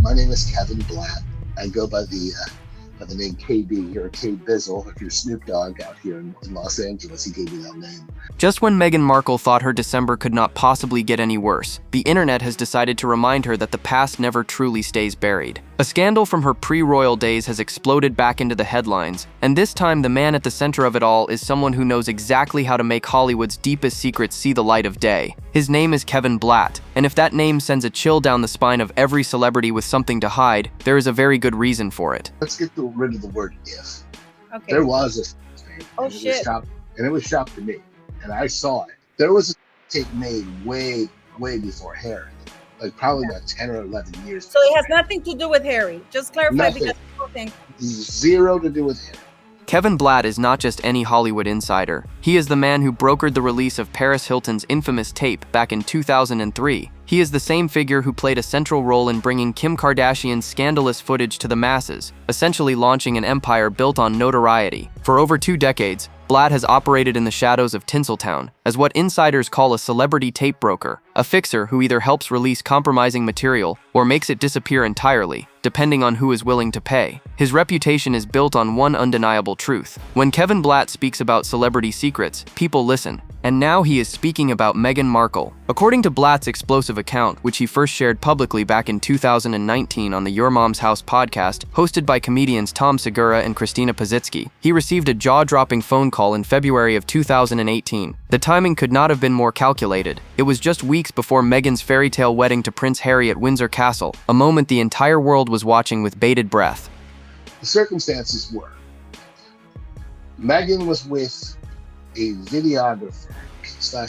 My name is Kevin Blatt. I go by the name KB. You're K Bizzle. If you're Snoop Dogg out here in Los Angeles, he gave you that name. Just when Meghan Markle thought her December could not possibly get any worse, the internet has decided to remind her that the past never truly stays buried. A scandal from her pre-royal days has exploded back into the headlines, and this time the man at the center of it all is someone who knows exactly how to make Hollywood's deepest secrets see the light of day. His name is Kevin Blatt, and if that name sends a chill down the spine of every celebrity with something to hide, there is a very good reason for it. Let's get rid of the word if. Okay. There was a tape, Oh, shit. It was shopped to me, and I saw it. There was a tape made way before Harry, like probably about 10 or 11 years. So it has nothing to do with Harry. Just clarify Nothing. because people think. Zero to do with Harry. Kevin Blatt is not just any Hollywood insider. He is the man who brokered the release of Paris Hilton's infamous tape back in 2003. He is the same figure who played a central role in bringing Kim Kardashian's scandalous footage to the masses, essentially launching an empire built on notoriety. For over 2 decades, Blatt has operated in the shadows of Tinseltown as what insiders call a celebrity tape broker, a fixer who either helps release compromising material or makes it disappear entirely, depending on who is willing to pay. His reputation is built on one undeniable truth. When Kevin Blatt speaks about celebrity secrets, people listen. And now he is speaking about Meghan Markle. According to Blatt's explosive account, which he first shared publicly back in 2019 on the Your Mom's House podcast, hosted by comedians Tom Segura and Christina Pazitsky, he received a jaw-dropping phone call in February of 2018. The timing could not have been more calculated. It was just weeks before Meghan's fairy tale wedding to Prince Harry at Windsor Castle, a moment the entire world was watching with bated breath. The circumstances were, Meghan was with a videographer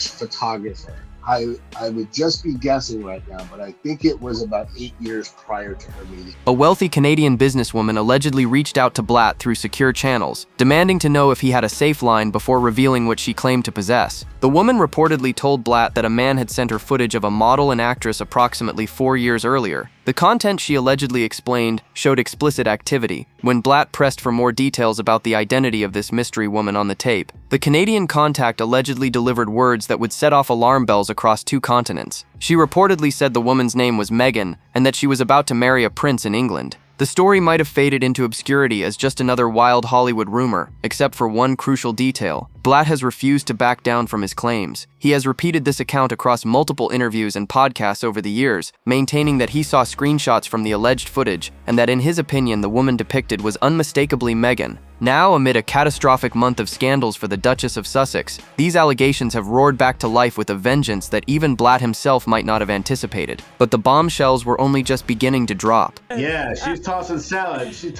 / photographer. I would just be guessing right now, but I think it was about 8 years prior to her meeting. A wealthy Canadian businesswoman allegedly reached out to Blatt through secure channels, demanding to know if he had a safe line before revealing what she claimed to possess. The woman reportedly told Blatt that a man had sent her footage of a model and actress approximately 4 years earlier. The content she allegedly explained showed explicit activity. When Blatt pressed for more details about the identity of this mystery woman on the tape, the Canadian contact allegedly delivered words that would set off alarm bells across 2 continents. She reportedly said the woman's name was Meghan and that she was about to marry a prince in England. The story might have faded into obscurity as just another wild Hollywood rumor, except for one crucial detail. Blatt has refused to back down from his claims. He has repeated this account across multiple interviews and podcasts over the years, maintaining that he saw screenshots from the alleged footage and that in his opinion the woman depicted was unmistakably Meghan. Now, amid a catastrophic month of scandals for the Duchess of Sussex, these allegations have roared back to life with a vengeance that even Blatt himself might not have anticipated. But the bombshells were only just beginning to drop. Yeah, she's tossing salad. She's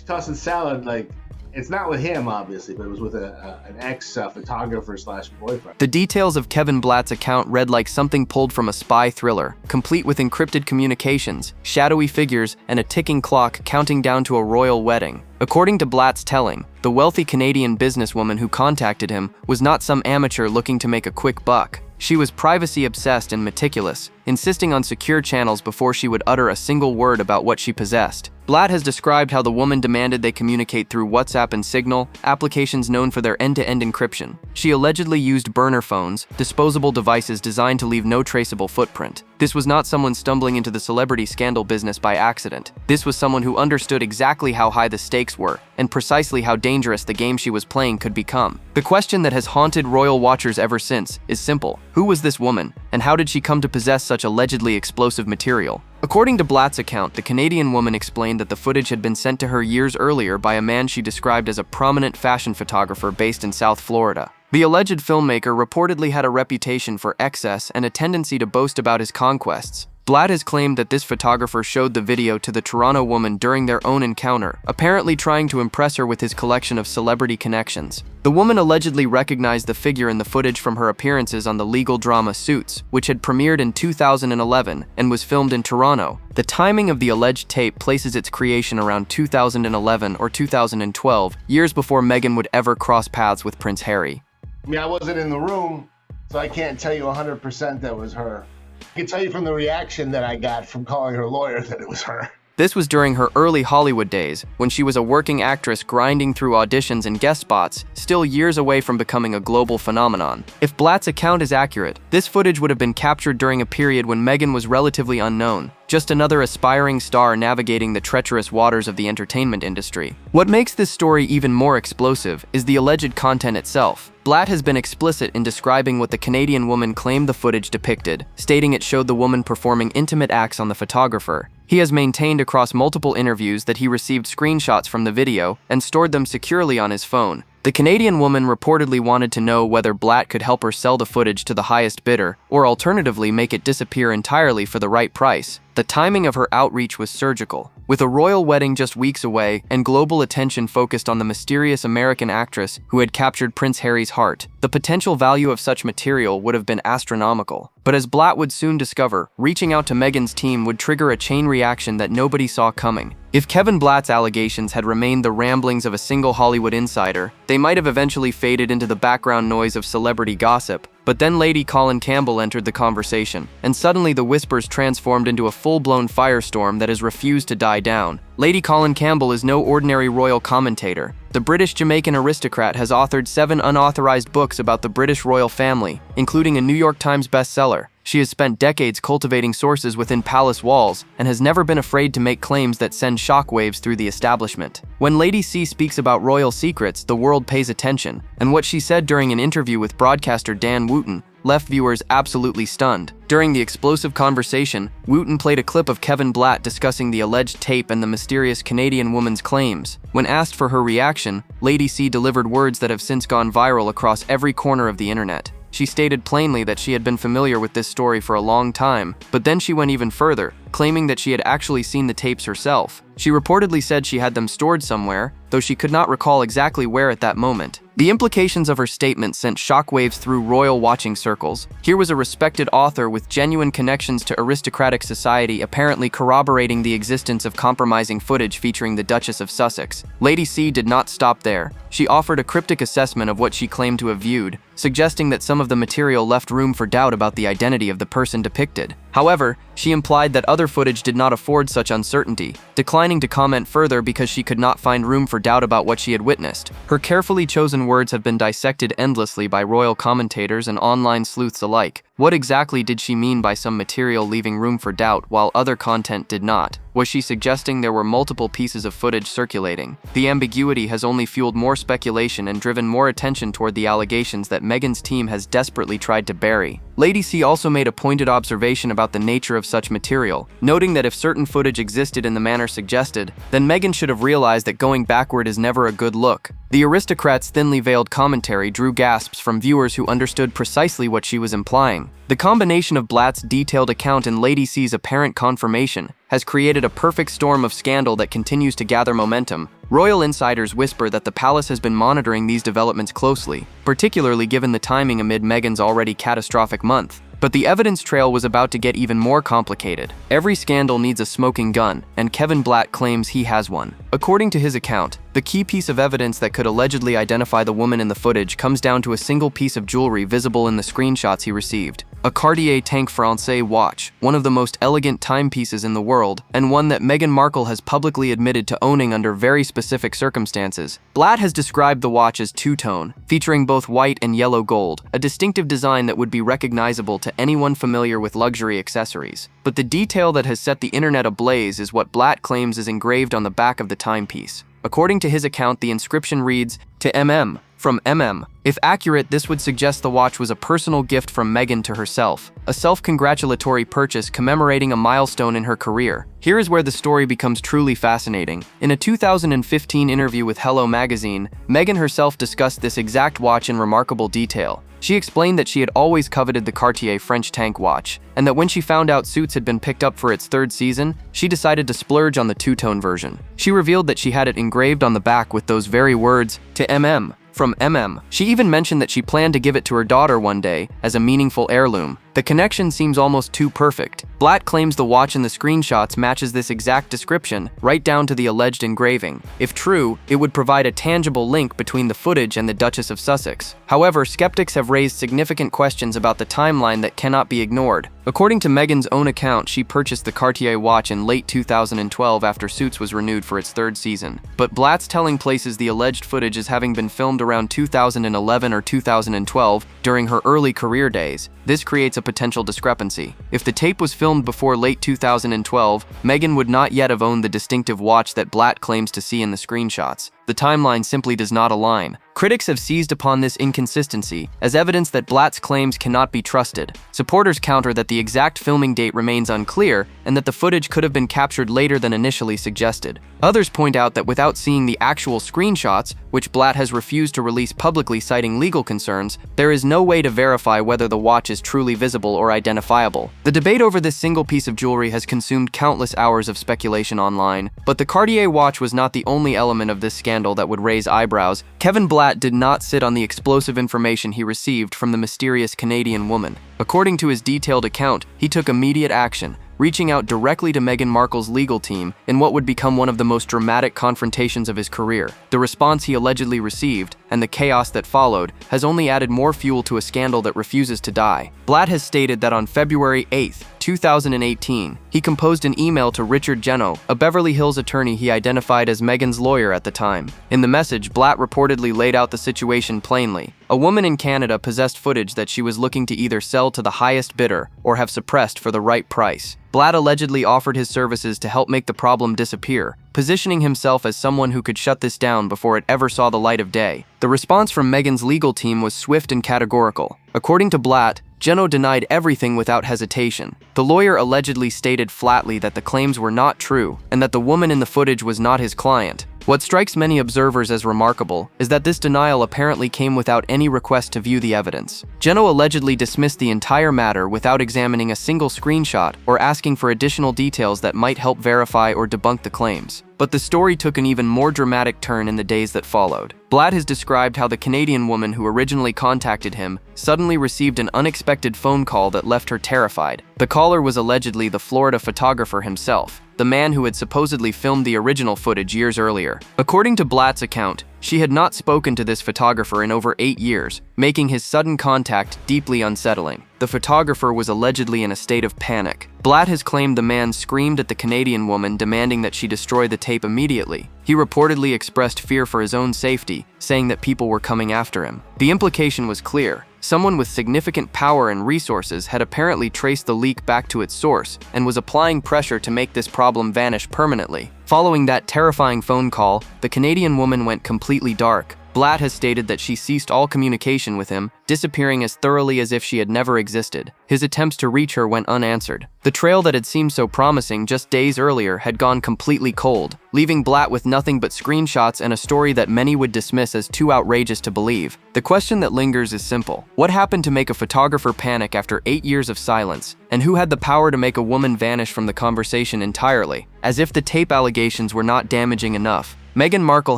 tossing salad like, it's not with him, obviously, but it was with an ex-photographer / boyfriend. The details of Kevin Blatt's account read like something pulled from a spy thriller, complete with encrypted communications, shadowy figures, and a ticking clock counting down to a royal wedding. According to Blatt's telling, the wealthy Canadian businesswoman who contacted him was not some amateur looking to make a quick buck. She was privacy-obsessed and meticulous, insisting on secure channels before she would utter a single word about what she possessed. Blatt has described how the woman demanded they communicate through WhatsApp and Signal, applications known for their end-to-end encryption. She allegedly used burner phones, disposable devices designed to leave no traceable footprint. This was not someone stumbling into the celebrity scandal business by accident. This was someone who understood exactly how high the stakes were, and precisely how dangerous the game she was playing could become. The question that has haunted royal watchers ever since is simple. Who was this woman, and how did she come to possess such allegedly explosive material? According to Blatt's account, the Canadian woman explained that the footage had been sent to her years earlier by a man she described as a prominent fashion photographer based in South Florida. The alleged filmmaker reportedly had a reputation for excess and a tendency to boast about his conquests. Blatt has claimed that this photographer showed the video to the Toronto woman during their own encounter, apparently trying to impress her with his collection of celebrity connections. The woman allegedly recognized the figure in the footage from her appearances on the legal drama Suits, which had premiered in 2011 and was filmed in Toronto. The timing of the alleged tape places its creation around 2011 or 2012, years before Meghan would ever cross paths with Prince Harry. I mean, I wasn't in the room, so I can't tell you 100% that was her. I can tell you from the reaction that I got from calling her lawyer that it was her. This was during her early Hollywood days, when she was a working actress grinding through auditions and guest spots, still years away from becoming a global phenomenon. If Blatt's account is accurate, this footage would have been captured during a period when Meghan was relatively unknown, just another aspiring star navigating the treacherous waters of the entertainment industry. What makes this story even more explosive is the alleged content itself. Blatt has been explicit in describing what the Canadian woman claimed the footage depicted, stating it showed the woman performing intimate acts on the photographer. He has maintained across multiple interviews that he received screenshots from the video and stored them securely on his phone. The Canadian woman reportedly wanted to know whether Blatt could help her sell the footage to the highest bidder, or alternatively make it disappear entirely for the right price. The timing of her outreach was surgical. With a royal wedding just weeks away and global attention focused on the mysterious American actress who had captured Prince Harry's heart, the potential value of such material would have been astronomical. But as Blatt would soon discover, reaching out to Meghan's team would trigger a chain reaction that nobody saw coming. If Kevin Blatt's allegations had remained the ramblings of a single Hollywood insider, they might have eventually faded into the background noise of celebrity gossip. But then Lady Colin Campbell entered the conversation, and suddenly the whispers transformed into a full-blown firestorm that has refused to die down. Lady Colin Campbell is no ordinary royal commentator. The British Jamaican aristocrat has authored 7 unauthorized books about the British royal family, including a New York Times bestseller. She has spent decades cultivating sources within palace walls and has never been afraid to make claims that send shockwaves through the establishment. When Lady C speaks about royal secrets, the world pays attention, and what she said during an interview with broadcaster Dan Wooten left viewers absolutely stunned. During the explosive conversation, Wooten played a clip of Kevin Blatt discussing the alleged tape and the mysterious Canadian woman's claims. When asked for her reaction, Lady C delivered words that have since gone viral across every corner of the internet. She stated plainly that she had been familiar with this story for a long time, but then she went even further, claiming that she had actually seen the tapes herself. She reportedly said she had them stored somewhere, though she could not recall exactly where at that moment. The implications of her statement sent shockwaves through royal watching circles. Here was a respected author with genuine connections to aristocratic society apparently corroborating the existence of compromising footage featuring the Duchess of Sussex. Lady C did not stop there. She offered a cryptic assessment of what she claimed to have viewed, suggesting that some of the material left room for doubt about the identity of the person depicted. However, she implied that other footage did not afford such uncertainty, declining to comment further because she could not find room for doubt about what she had witnessed. Her carefully chosen words have been dissected endlessly by royal commentators and online sleuths alike. What exactly did she mean by some material leaving room for doubt while other content did not? Was she suggesting there were multiple pieces of footage circulating? The ambiguity has only fueled more speculation and driven more attention toward the allegations that Meghan's team has desperately tried to bury. Lady C also made a pointed observation about the nature of such material, noting that if certain footage existed in the manner suggested, then Meghan should have realized that going backward is never a good look. The aristocrat's thinly veiled commentary drew gasps from viewers who understood precisely what she was implying. The combination of Blatt's detailed account and Lady C's apparent confirmation has created a perfect storm of scandal that continues to gather momentum. Royal insiders whisper that the palace has been monitoring these developments closely, particularly given the timing amid Meghan's already catastrophic month. But the evidence trail was about to get even more complicated. Every scandal needs a smoking gun, and Kevin Blatt claims he has one. According to his account, the key piece of evidence that could allegedly identify the woman in the footage comes down to a single piece of jewelry visible in the screenshots he received. A Cartier Tank Francais watch, one of the most elegant timepieces in the world, and one that Meghan Markle has publicly admitted to owning under very specific circumstances. Blatt has described the watch as two-tone, featuring both white and yellow gold, a distinctive design that would be recognizable to anyone familiar with luxury accessories. But the detail that has set the internet ablaze is what Blatt claims is engraved on the back of the timepiece. According to his account, the inscription reads, "To MM, from MM." If accurate, this would suggest the watch was a personal gift from Meghan to herself, a self-congratulatory purchase commemorating a milestone in her career. Here is where the story becomes truly fascinating. In a 2015 interview with Hello magazine, Meghan herself discussed this exact watch in remarkable detail. She explained that she had always coveted the Cartier French tank watch, and that when she found out Suits had been picked up for its 3rd season, she decided to splurge on the two-tone version. She revealed that she had it engraved on the back with those very words, "To MM, from MM." She even mentioned that she planned to give it to her daughter one day as a meaningful heirloom. The connection seems almost too perfect. Blatt claims the watch in the screenshots matches this exact description, right down to the alleged engraving. If true, it would provide a tangible link between the footage and the Duchess of Sussex. However, skeptics have raised significant questions about the timeline that cannot be ignored. According to Meghan's own account, she purchased the Cartier watch in late 2012 after Suits was renewed for its third season. But Blatt's telling places the alleged footage as having been filmed around 2011 or 2012 during her early career days. This creates a potential discrepancy. If the tape was filmed before late 2012, Meghan would not yet have owned the distinctive watch that Blatt claims to see in the screenshots. The timeline simply does not align. Critics have seized upon this inconsistency as evidence that Blatt's claims cannot be trusted. Supporters counter that the exact filming date remains unclear and that the footage could have been captured later than initially suggested. Others point out that without seeing the actual screenshots, which Blatt has refused to release publicly citing legal concerns, there is no way to verify whether the watch is truly visible or identifiable. The debate over this single piece of jewelry has consumed countless hours of speculation online, but the Cartier watch was not the only element of this scandal that would raise eyebrows. Kevin Blatt did not sit on the explosive information he received from the mysterious Canadian woman. According to his detailed account, he took immediate action, reaching out directly to Meghan Markle's legal team in what would become one of the most dramatic confrontations of his career. The response he allegedly received, and the chaos that followed, has only added more fuel to a scandal that refuses to die. Blatt has stated that on February 8, 2018, he composed an email to Richard Jeno, a Beverly Hills attorney he identified as Meghan's lawyer at the time. In the message, Blatt reportedly laid out the situation plainly. A woman in Canada possessed footage that she was looking to either sell to the highest bidder or have suppressed for the right price. Blatt allegedly offered his services to help make the problem disappear, positioning himself as someone who could shut this down before it ever saw the light of day. The response from Meghan's legal team was swift and categorical. According to Blatt, Jeno denied everything without hesitation. The lawyer allegedly stated flatly that the claims were not true and that the woman in the footage was not his client. What strikes many observers as remarkable is that this denial apparently came without any request to view the evidence. Jeno allegedly dismissed the entire matter without examining a single screenshot or asking for additional details that might help verify or debunk the claims. But the story took an even more dramatic turn in the days that followed. Blatt has described how the Canadian woman who originally contacted him suddenly received an unexpected phone call that left her terrified. The caller was allegedly the Florida photographer himself, the man who had supposedly filmed the original footage years earlier. According to Blatt's account, she had not spoken to this photographer in over 8 years, making his sudden contact deeply unsettling. The photographer was allegedly in a state of panic. Blatt has claimed the man screamed at the Canadian woman, demanding that she destroy the tape immediately. He reportedly expressed fear for his own safety, saying that people were coming after him. The implication was clear. Someone with significant power and resources had apparently traced the leak back to its source and was applying pressure to make this problem vanish permanently. Following that terrifying phone call, the Canadian woman went completely dark. Blatt has stated that she ceased all communication with him, disappearing as thoroughly as if she had never existed. His attempts to reach her went unanswered. The trail that had seemed so promising just days earlier had gone completely cold, leaving Blatt with nothing but screenshots and a story that many would dismiss as too outrageous to believe. The question that lingers is simple. What happened to make a photographer panic after 8 years of silence? And who had the power to make a woman vanish from the conversation entirely? As if the tape allegations were not damaging enough, Meghan Markle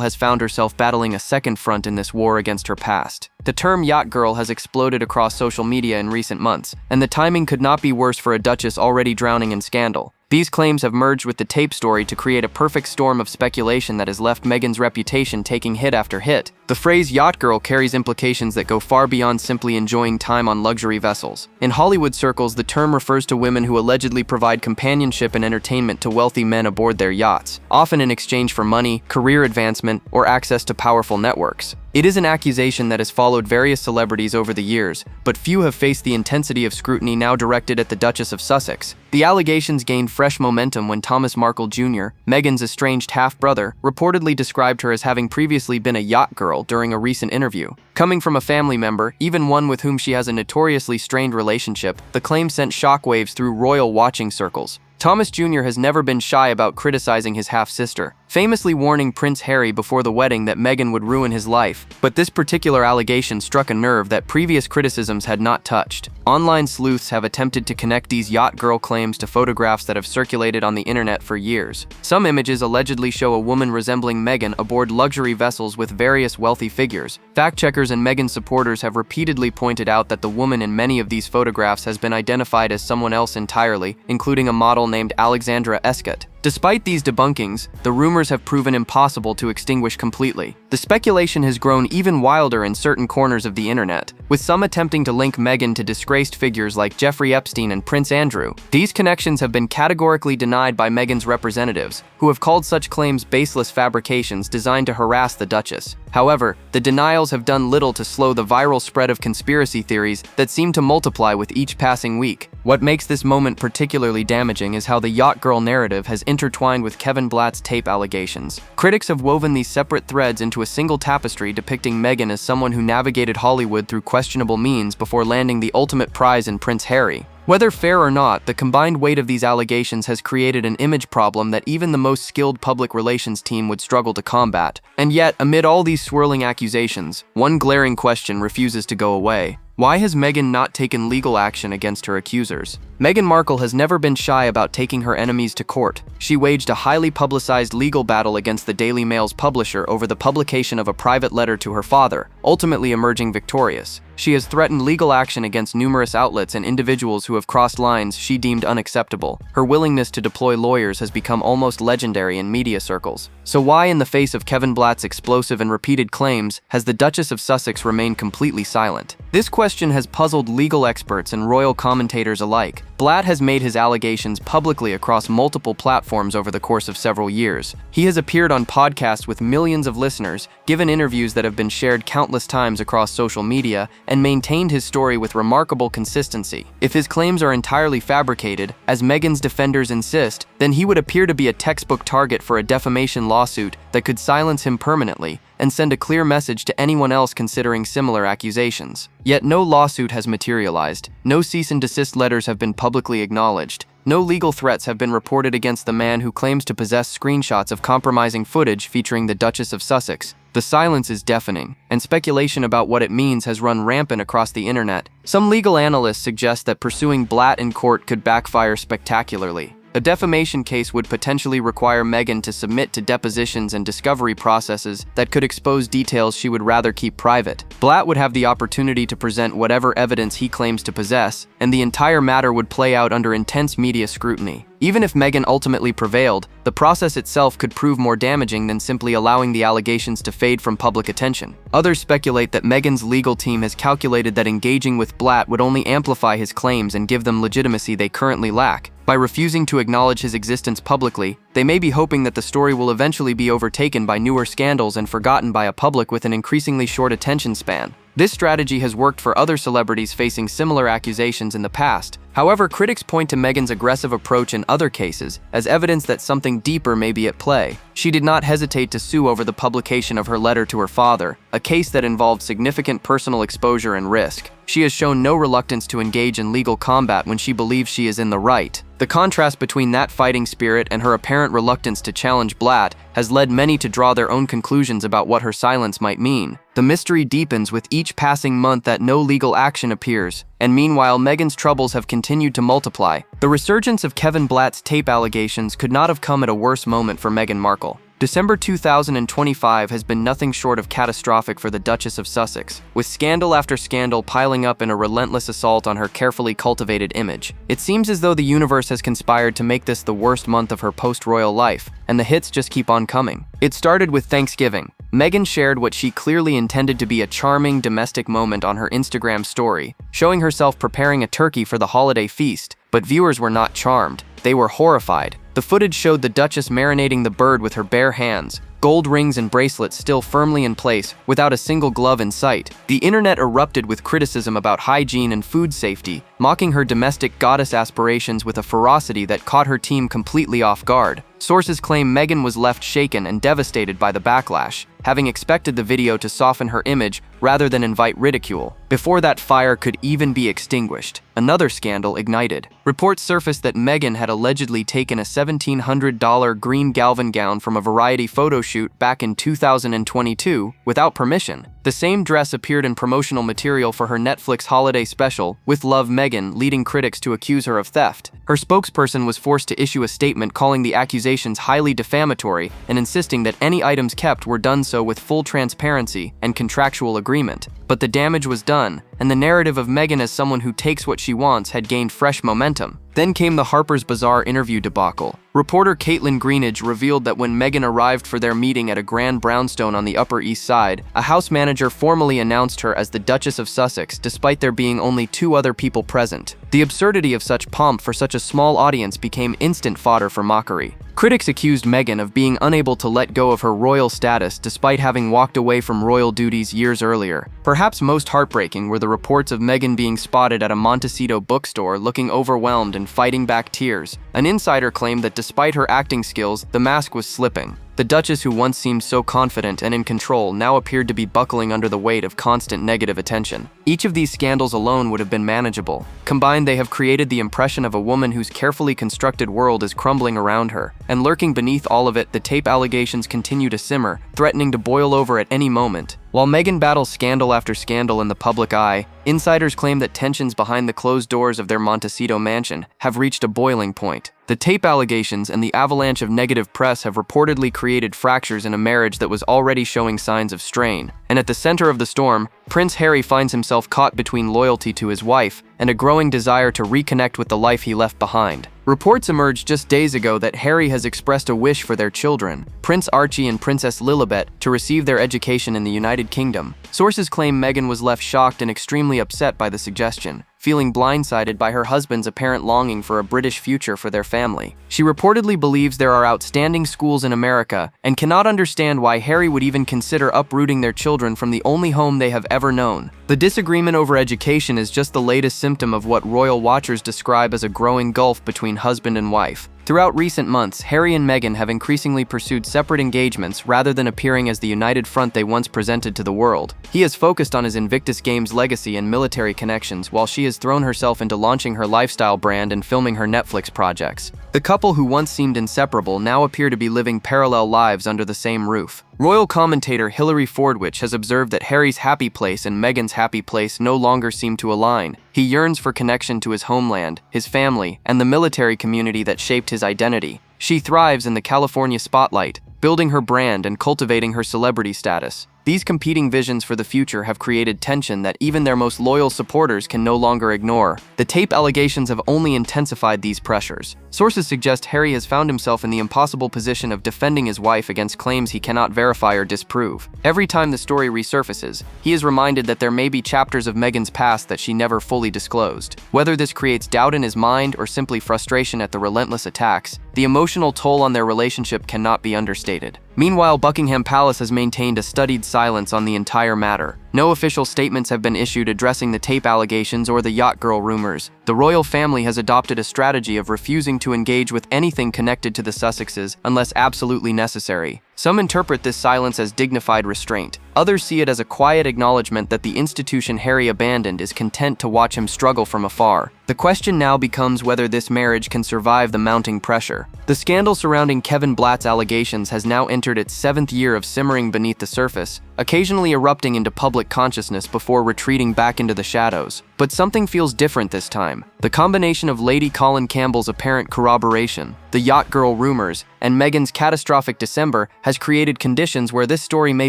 has found herself battling a second front in this war against her past. The term yacht girl has exploded across social media in recent months, and the timing could not be worse for a duchess already drowning in scandal. These claims have merged with the tape story to create a perfect storm of speculation that has left Meghan's reputation taking hit after hit. The phrase yacht girl carries implications that go far beyond simply enjoying time on luxury vessels. In Hollywood circles, the term refers to women who allegedly provide companionship and entertainment to wealthy men aboard their yachts, often in exchange for money, career advancement, or access to powerful networks. It is an accusation that has followed various celebrities over the years, but few have faced the intensity of scrutiny now directed at the Duchess of Sussex. The allegations gained fresh momentum when Thomas Markle Jr., Meghan's estranged half-brother, reportedly described her as having previously been a yacht girl during a recent interview. Coming from a family member, even one with whom she has a notoriously strained relationship, the claim sent shockwaves through royal watching circles. Thomas Jr. has never been shy about criticizing his half-sister, famously warning Prince Harry before the wedding that Meghan would ruin his life. But this particular allegation struck a nerve that previous criticisms had not touched. Online sleuths have attempted to connect these yacht girl claims to photographs that have circulated on the internet for years. Some images allegedly show a woman resembling Meghan aboard luxury vessels with various wealthy figures. Fact-checkers and Meghan supporters have repeatedly pointed out that the woman in many of these photographs has been identified as someone else entirely, including a model named Alexandra Escott. Despite these debunkings, the rumors have proven impossible to extinguish completely. The speculation has grown even wilder in certain corners of the internet, with some attempting to link Meghan to disgraced figures like Jeffrey Epstein and Prince Andrew. These connections have been categorically denied by Meghan's representatives, who have called such claims baseless fabrications designed to harass the Duchess. However, the denials have done little to slow the viral spread of conspiracy theories that seem to multiply with each passing week. What makes this moment particularly damaging is how the yacht girl narrative has intertwined with Kevin Blatt's tape allegations. Critics have woven these separate threads into a single tapestry depicting Meghan as someone who navigated Hollywood through questionable means before landing the ultimate prize in Prince Harry. Whether fair or not, the combined weight of these allegations has created an image problem that even the most skilled public relations team would struggle to combat. And yet, amid all these swirling accusations, one glaring question refuses to go away. Why has Meghan not taken legal action against her accusers? Meghan Markle has never been shy about taking her enemies to court. She waged a highly publicized legal battle against the Daily Mail's publisher over the publication of a private letter to her father, ultimately emerging victorious. She has threatened legal action against numerous outlets and individuals who have crossed lines she deemed unacceptable. Her willingness to deploy lawyers has become almost legendary in media circles. So why, in the face of Kevin Blatt's explosive and repeated claims, has the Duchess of Sussex remained completely silent? This question has puzzled legal experts and royal commentators alike. Blatt has made his allegations publicly across multiple platforms over the course of several years. He has appeared on podcasts with millions of listeners, given interviews that have been shared countless times across social media, and maintained his story with remarkable consistency. If his claims are entirely fabricated, as Meghan's defenders insist, then he would appear to be a textbook target for a defamation lawsuit that could silence him permanently and send a clear message to anyone else considering similar accusations. Yet no lawsuit has materialized, no cease and desist letters have been publicly acknowledged, no legal threats have been reported against the man who claims to possess screenshots of compromising footage featuring the Duchess of Sussex. The silence is deafening, and speculation about what it means has run rampant across the internet. Some legal analysts suggest that pursuing Blatt in court could backfire spectacularly. A defamation case would potentially require Meghan to submit to depositions and discovery processes that could expose details she would rather keep private. Blatt would have the opportunity to present whatever evidence he claims to possess, and the entire matter would play out under intense media scrutiny. Even if Meghan ultimately prevailed, the process itself could prove more damaging than simply allowing the allegations to fade from public attention. Others speculate that Meghan's legal team has calculated that engaging with Blatt would only amplify his claims and give them legitimacy they currently lack. By refusing to acknowledge his existence publicly, they may be hoping that the story will eventually be overtaken by newer scandals and forgotten by a public with an increasingly short attention span. This strategy has worked for other celebrities facing similar accusations in the past. However, critics point to Meghan's aggressive approach in other cases as evidence that something deeper may be at play. She did not hesitate to sue over the publication of her letter to her father, a case that involved significant personal exposure and risk. She has shown no reluctance to engage in legal combat when she believes she is in the right. The contrast between that fighting spirit and her apparent reluctance to challenge Blatt has led many to draw their own conclusions about what her silence might mean. The mystery deepens with each passing month that no legal action appears, and meanwhile Meghan's troubles have continued to multiply. The resurgence of Kevin Blatt's tape allegations could not have come at a worse moment for Meghan Markle. December 2025 has been nothing short of catastrophic for the Duchess of Sussex, with scandal after scandal piling up in a relentless assault on her carefully cultivated image. It seems as though the universe has conspired to make this the worst month of her post-royal life, and the hits just keep on coming. It started with Thanksgiving. Meghan shared what she clearly intended to be a charming domestic moment on her Instagram story, showing herself preparing a turkey for the holiday feast. But viewers were not charmed. They were horrified. The footage showed the Duchess marinating the bird with her bare hands, gold rings and bracelets still firmly in place, without a single glove in sight. The internet erupted with criticism about hygiene and food safety, mocking her domestic goddess aspirations with a ferocity that caught her team completely off guard. Sources claim Meghan was left shaken and devastated by the backlash. having expected the video to soften her image rather than invite ridicule. Before that fire could even be extinguished, another scandal ignited. Reports surfaced that Meghan had allegedly taken a $1,700 green Galvan gown from a Variety photo shoot back in 2022 without permission. The same dress appeared in promotional material for her Netflix holiday special, With Love Meghan, leading critics to accuse her of theft. Her spokesperson was forced to issue a statement calling the accusations highly defamatory and insisting that any items kept were done so with full transparency and contractual agreement. But the damage was done, and the narrative of Meghan as someone who takes what she wants had gained fresh momentum. Then came the Harper's Bazaar interview debacle. Reporter Caitlin Greenidge revealed that when Meghan arrived for their meeting at a grand brownstone on the Upper East Side, a house manager formally announced her as the Duchess of Sussex, despite there being only 2 other people present. The absurdity of such pomp for such a small audience became instant fodder for mockery. Critics accused Meghan of being unable to let go of her royal status despite having walked away from royal duties years earlier. Perhaps most heartbreaking were the reports of Meghan being spotted at a Montecito bookstore looking overwhelmed and fighting back tears. An insider claimed that despite her acting skills, the mask was slipping. The Duchess, who once seemed so confident and in control, now appeared to be buckling under the weight of constant negative attention. Each of these scandals alone would have been manageable. Combined, they have created the impression of a woman whose carefully constructed world is crumbling around her. And lurking beneath all of it, the tape allegations continue to simmer, threatening to boil over at any moment. While Meghan battles scandal after scandal in the public eye, insiders claim that tensions behind the closed doors of their Montecito mansion have reached a boiling point. The tape allegations and the avalanche of negative press have reportedly created fractures in a marriage that was already showing signs of strain. And at the center of the storm, Prince Harry finds himself caught between loyalty to his wife and a growing desire to reconnect with the life he left behind. Reports emerged just days ago that Harry has expressed a wish for their children, Prince Archie and Princess Lilibet, to receive their education in the United Kingdom. Sources claim Meghan was left shocked and extremely upset by the suggestion, feeling blindsided by her husband's apparent longing for a British future for their family. She reportedly believes there are outstanding schools in America and cannot understand why Harry would even consider uprooting their children from the only home they have ever known. The disagreement over education is just the latest symptom of what royal watchers describe as a growing gulf between husband and wife. Throughout recent months, Harry and Meghan have increasingly pursued separate engagements rather than appearing as the united front they once presented to the world. He has focused on his Invictus Games legacy and military connections, while she has thrown herself into launching her lifestyle brand and filming her Netflix projects. The couple, who once seemed inseparable, now appear to be living parallel lives under the same roof. Royal commentator Hilary Fordwich has observed that Harry's happy place and Meghan's happy place no longer seem to align. He yearns for connection to his homeland, his family, and the military community that shaped his identity. She thrives in the California spotlight, building her brand and cultivating her celebrity status. These competing visions for the future have created tension that even their most loyal supporters can no longer ignore. The tape allegations have only intensified these pressures. Sources suggest Harry has found himself in the impossible position of defending his wife against claims he cannot verify or disprove. Every time the story resurfaces, he is reminded that there may be chapters of Meghan's past that she never fully disclosed. Whether this creates doubt in his mind or simply frustration at the relentless attacks, the emotional toll on their relationship cannot be understated. Meanwhile, Buckingham Palace has maintained a studied silence on the entire matter. No official statements have been issued addressing the tape allegations or the Yacht Girl rumors. The royal family has adopted a strategy of refusing to engage with anything connected to the Sussexes unless absolutely necessary. Some interpret this silence as dignified restraint. Others see it as a quiet acknowledgement that the institution Harry abandoned is content to watch him struggle from afar. The question now becomes whether this marriage can survive the mounting pressure. The scandal surrounding Kevin Blatt's allegations has now entered its 7th year of simmering beneath the surface, occasionally erupting into public consciousness before retreating back into the shadows. But something feels different this time. The combination of Lady Colin Campbell's apparent corroboration, the Yacht Girl rumors, and Meghan's catastrophic December has created conditions where this story may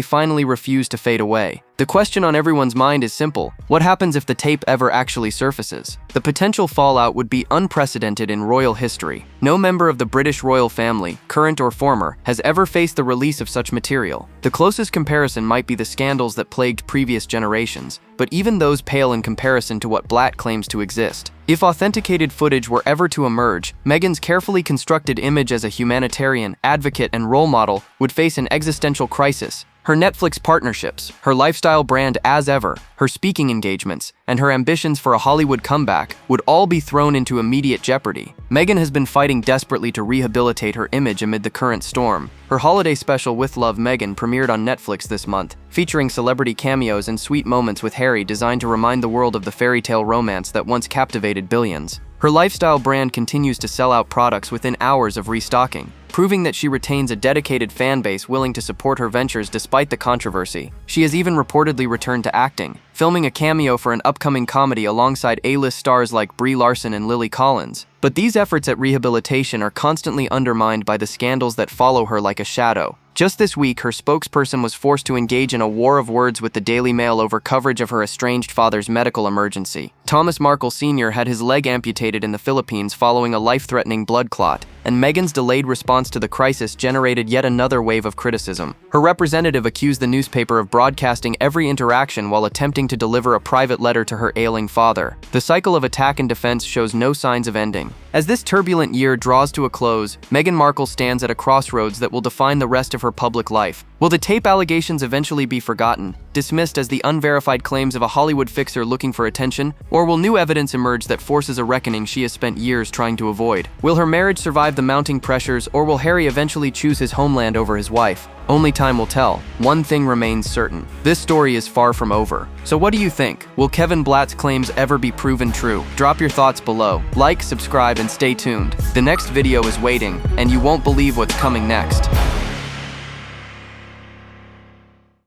finally refuse to fade away. The question on everyone's mind is simple: what happens if the tape ever actually surfaces? The potential fallout would be unprecedented in royal history. No member of the British royal family, current or former, has ever faced the release of such material. The closest comparison might be the scandals that plagued previous generations, but even those pale in comparison to what Blatt claims to exist. If authenticated footage were ever to emerge, Meghan's carefully constructed image as a humanitarian, advocate, and role model would face an existential crisis. Her Netflix partnerships, her lifestyle brand as ever, her speaking engagements, and her ambitions for a Hollywood comeback would all be thrown into immediate jeopardy. Meghan has been fighting desperately to rehabilitate her image amid the current storm. Her holiday special With Love, Meghan premiered on Netflix this month, featuring celebrity cameos and sweet moments with Harry designed to remind the world of the fairy tale romance that once captivated billions. Her lifestyle brand continues to sell out products within hours of restocking, proving that she retains a dedicated fan base willing to support her ventures despite the controversy. She has even reportedly returned to acting, filming a cameo for an upcoming comedy alongside A-list stars like Brie Larson and Lily Collins. But these efforts at rehabilitation are constantly undermined by the scandals that follow her like a shadow. Just this week, her spokesperson was forced to engage in a war of words with the Daily Mail over coverage of her estranged father's medical emergency. Thomas Markle Sr. had his leg amputated in the Philippines following a life-threatening blood clot, and Meghan's delayed response to the crisis generated yet another wave of criticism. Her representative accused the newspaper of broadcasting every interaction while attempting to deliver a private letter to her ailing father. The cycle of attack and defense shows no signs of ending. As this turbulent year draws to a close, Meghan Markle stands at a crossroads that will define the rest of her public life. Will the tape allegations eventually be forgotten, dismissed as the unverified claims of a Hollywood fixer looking for attention, or will new evidence emerge that forces a reckoning she has spent years trying to avoid? Will her marriage survive the mounting pressures, or will Harry eventually choose his homeland over his wife? Only time will tell. One thing remains certain: this story is far from over. So what do you think? Will Kevin Blatt's claims ever be proven true? Drop your thoughts below. Like, subscribe, and stay tuned. The next video is waiting, and you won't believe what's coming next.